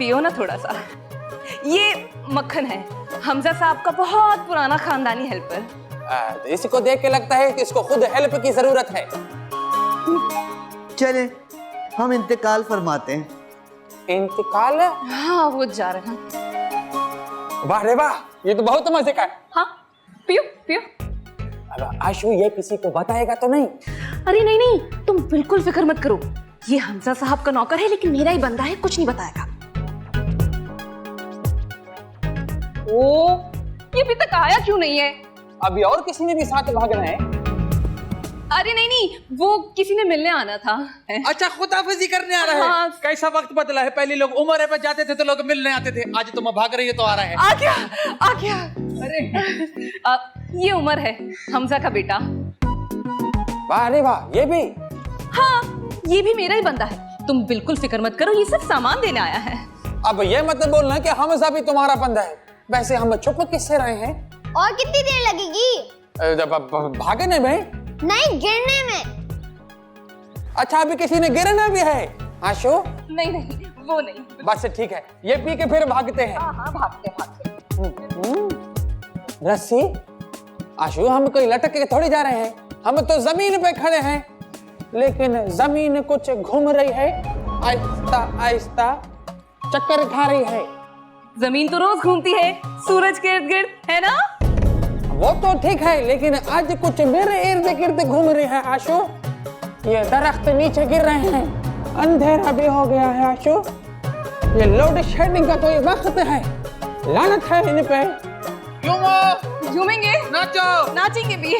पियो ना थोड़ा सा। ये मक्खन है, हमजा साहब का बहुत पुराना खानदानी हेल्पर। तो इसको देख के लगता है कि इसको खुद हेल्प की जरूरत है। चले हम इंतकाल फरमाते हैं। इंतकाल? हाँ वो जा रहे हैं। वाह रे वाह, ये तो बहुत मजे का है। हाँ पियो पियो। अब आशु ये किसी को बताएगा तो नहीं? अरे नहीं नहीं, तुम बिल्कुल फिक्र मत करो, ये हमजा साहब का नौकर है लेकिन मेरा ही बंदा है, कुछ नहीं बताएगा। ओ, ये अभी तक आया क्यों नहीं है? अभी और किसी ने भी साथ भागना है? अरे नहीं नहीं, वो किसी ने मिलने आना था। अच्छा, खुदाफिजी करने आ रहा है। हाँ। कैसा वक्त बदला है, पहले लोग उम्र पे जाते थे तो लोग मिलने आते थे, आज तुम भाग रही हो तो आ रहा है। आ गया आ गया। अरे ये उमर है, हमजा का बेटा। वाह रे वाह, ये भी? हाँ ये भी मेरा ही बंदा है, तुम बिल्कुल फिक्र मत करो, ये सिर्फ सामान देने आया है। अब ये मत बोलना कि हमजा भी तुम्हारा बंदा है। वैसे हम छुप किससे रहे हैं? और कितनी देर लगेगी? भागने में? नहीं, गिरने में। अच्छा, अभी किसी ने गिरना भी है? आशु? नहीं नहीं वो नहीं। बस ठीक है, ये पी के फिर भागते हैं। हाँ हाँ भागते भागते। रस्सी? आशु, हम कोई लटक के थोड़ी जा रहे हैं, हम तो जमीन पे खड़े हैं, लेकिन जमीन कुछ घूम रही है, आहिस्ता आहिस्ता चक्कर खा रही है। जमीन तो रोज घूमती है सूरज के इर्द गिर्द, है ना? वो तो ठीक है, लेकिन आज कुछ मेरे इर्द गिर्द घूम रही है आशु। ये दरख्त नीचे गिर रहे हैं, अंधेरा भी हो गया है आशु। ये लोड शेडिंग का कोई वक्त है, लानत है इन पे। झूमेंगे, नाचो, नाचेंगे भी।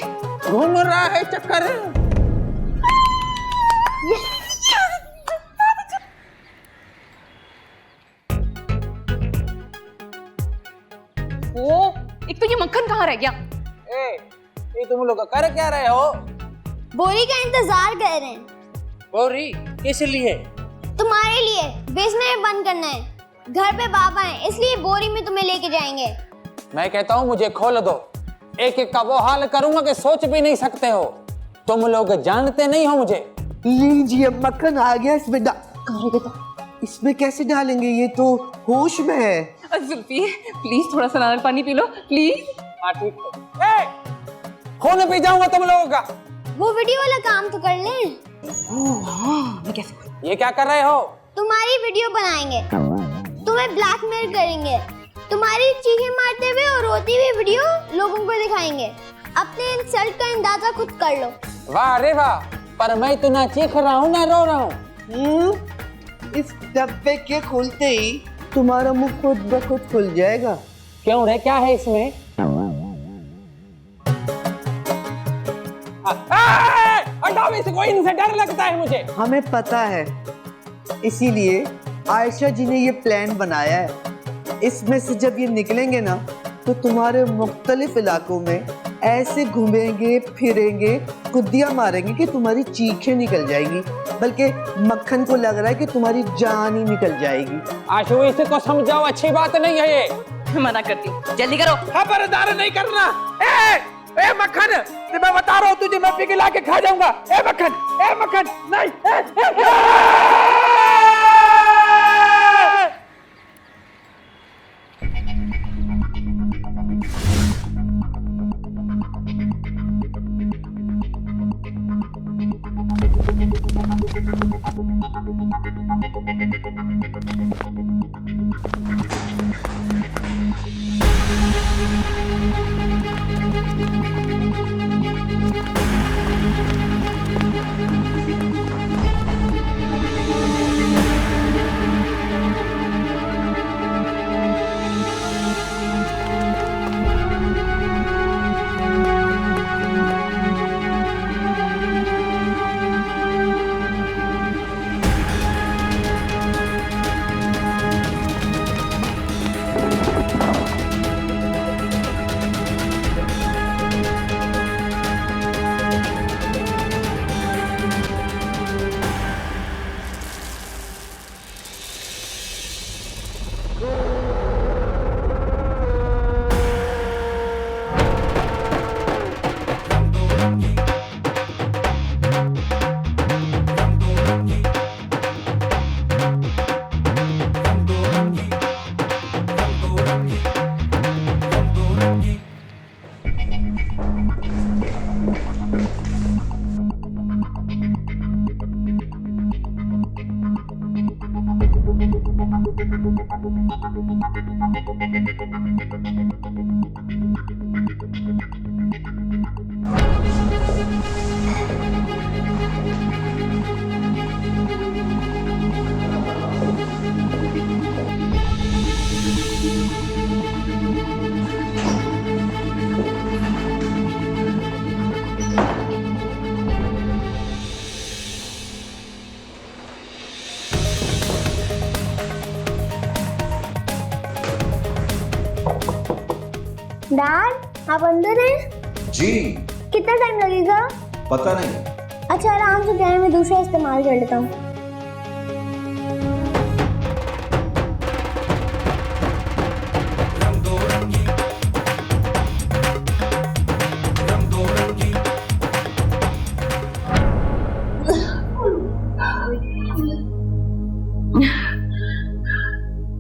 घूम रहा है चक्कर। ओ, एक तो ये मक्खन कहाँ रह गया? ये तुम लोग कर क्या रहे हो? बोरी का इंतजार कर रहे हैं। बोरी किस लिए? तुम्हारे लिए, बेसमेंट में बंद करना है। घर पे बाबा है, इसलिए बोरी में तुम्हें लेके जाएंगे। मैं कहता हूँ मुझे खोल दो, एक एक का वो हाल करूंगा कि सोच भी नहीं सकते हो। तुम लोग जानते नहीं हो मुझे। लीजिए मक्खन आ गया, इसमें कैसे डालेंगे, ये तो होश में है। जुल्फी प्लीज थोड़ा सा नारंगी पानी पी लो प्लीज। हाँ ठीक है, खून पी जाऊंगा तुम लोगों का। वो वीडियो वाला काम तो कर लें। मैं कैसे? ये क्या कर रहे हो? तुम्हारी वीडियो बनाएंगे, तुम्हें ब्लैकमेल करेंगे, तुम्हारी चीखें मारते हुए और रोती हुई वीडियो लोगों को दिखाएंगे। अपने इंसल्ट का अंदाजा खुद कर लो। वाह रे वाह, पर मैं तो ना चीख रहा हूँ ना रो रहा हूँ। इस डब्बे के खुलते ही तुम्हारा मुंह खुद ब खुद खुल जाएगा। क्यों रे, क्या है इसमें? हटाओ इसको, इनसे डर लगता है मुझे। हमें पता है, इसीलिए आयशा जी ने ये प्लान बनाया है। इसमें से जब ये निकलेंगे ना तो तुम्हारे मुख्तलिफ इलाकों में ऐसे घूमेंगे फिरेंगे, कुद्दियां मारेंगे कि तुम्हारी चीखें निकल जाएगी, बल्कि मक्खन को लग रहा है कि तुम्हारी जान ही निकल जाएगी। आशु, इसको समझाओ, अच्छी बात नहीं है ये। मना करती हूँ, जल्दी करो। खबरदार नहीं करना। ए मक्खन, मैं बता रहा हूँ तुझे, मैं पिघला के खा जाऊंगा। ए मक्खन नहीं। डैड आप अंदर हैं? जी कितना टाइम लगेगा? पता नहीं। अच्छा आराम से गए, मैं दूसरा इस्तेमाल कर लेता हूँ।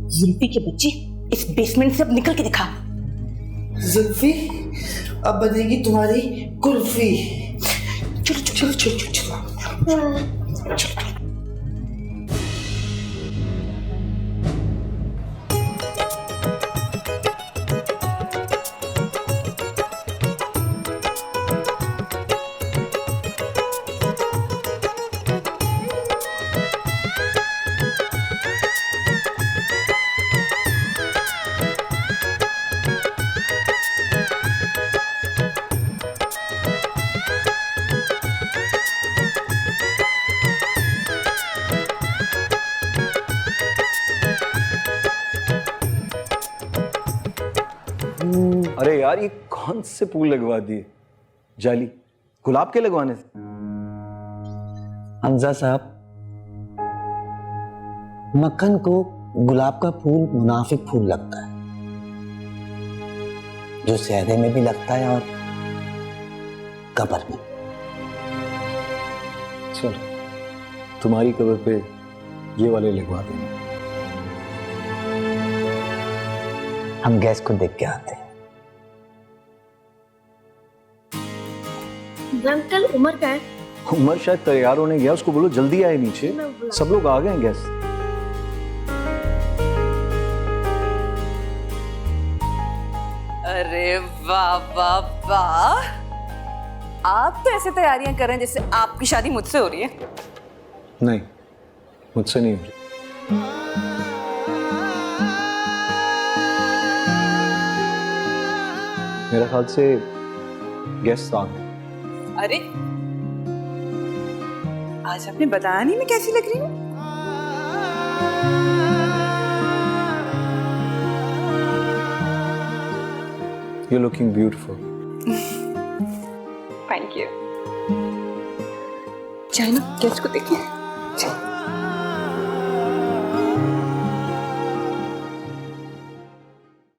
जुल्फी के बच्ची, इस बेसमेंट से अब निकल के दिखा। जुल्फी, अब बनेगी तुम्हारी कुल्फी। चलो चलो चलो चलो चलो चलो। अरे यार, ये कौन से फूल लगवा दिए? जाली गुलाब के लगवाने से? हमजा साहब, मक्खन को गुलाब का फूल मुनाफिक फूल लगता है, जो सेहरे में भी लगता है और कब्र में। चलो, तुम्हारी कब्र पे ये वाले लगवा देंगे। हम गैस को देख के आते हैं। अंकल उमर का है? उमर शायद तैयार होने गया, उसको बोलो जल्दी आए नीचे। सब लोग आ गए गैस। अरे वाह वाह वाह, आप तो ऐसे तैयारियां कर रहे हैं जैसे आपकी शादी मुझसे हो रही है। नहीं, मुझसे नहीं हो रही। मेरे ख्याल से गेस्ट आ गए। अरे आज आपने बताया नहीं मैं कैसी लग रही हूँ। You're looking beautiful. Thank you. चाहे ना गेस्ट को देखें।